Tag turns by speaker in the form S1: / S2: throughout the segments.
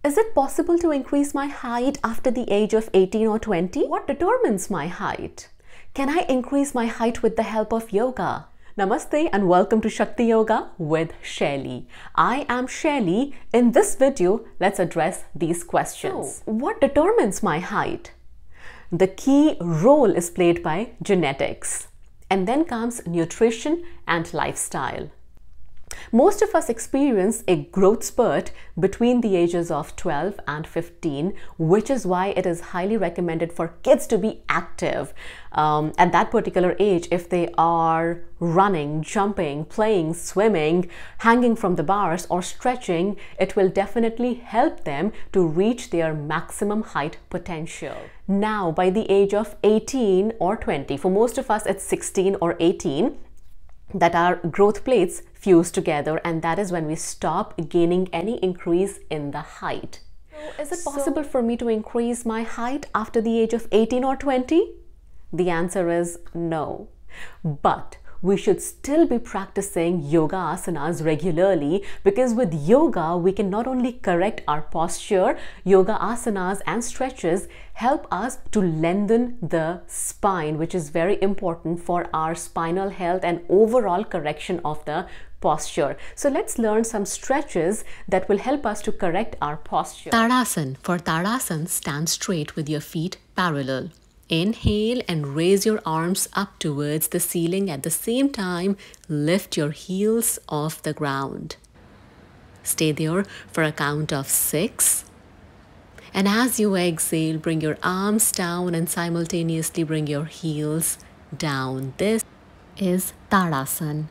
S1: Is it possible to increase my height after the age of 18 or 20? What determines my height? Can I increase my height with the help of yoga? Namaste and welcome to Shakti Yoga with Shaili. I am Shaili. In this video, let's address these questions. So, what determines my height? The key role is played by genetics, and then comes nutrition and lifestyle. Most of us experience a growth spurt between the ages of 12 and 15, which is why it is highly recommended for kids to be active at that particular age. If they are running, jumping, playing, swimming, hanging from the bars or stretching, it will definitely help them to reach their maximum height potential. Now, by the age of 18 or 20, for most of us it's 16 or 18, that our growth plates fuse together, and that is when we stop gaining any increase in the height. So, is it possible for me to increase my height after the age of 18 or 20? The answer is no. But we should still be practicing yoga asanas regularly, because with yoga we can not only correct our posture, yoga asanas and stretches help us to lengthen the spine, which is very important for our spinal health and overall correction of the posture. So let's learn some stretches that will help us to correct our posture.
S2: Tadasana. For Tadasana, stand straight with your feet parallel. Inhale and raise your arms up towards the ceiling. At the same time, lift your heels off the ground. Stay there for a count of 6. And as you exhale, bring your arms down and simultaneously bring your heels down. This is Tadasana.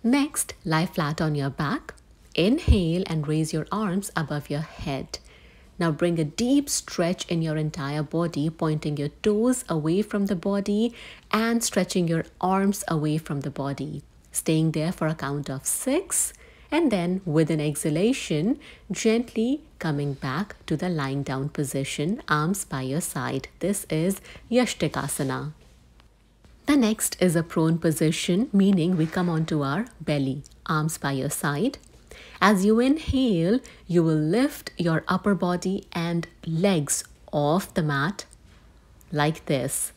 S2: Next, lie flat on your back. Inhale and raise your arms above your head. Now bring a deep stretch in your entire body, pointing your toes away from the body and stretching your arms away from the body. Staying there for a count of 6, and then with an exhalation, gently coming back to the lying down position, arms by your side. This is Yashtikasana. The next is a prone position, meaning we come onto our belly, arms by your side. As you inhale, you will lift your upper body and legs off the mat like this.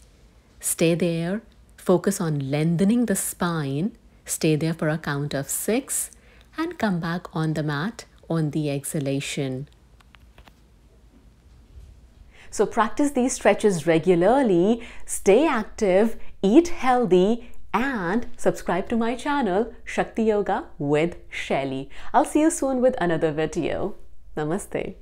S2: Stay there. Focus on lengthening the spine. Stay there for a count of 6 and come back on the mat on the exhalation.
S1: So practice these stretches regularly, stay active, eat healthy, and subscribe to my channel Shakti Yoga with Shaili. I'll see you soon with another video. Namaste.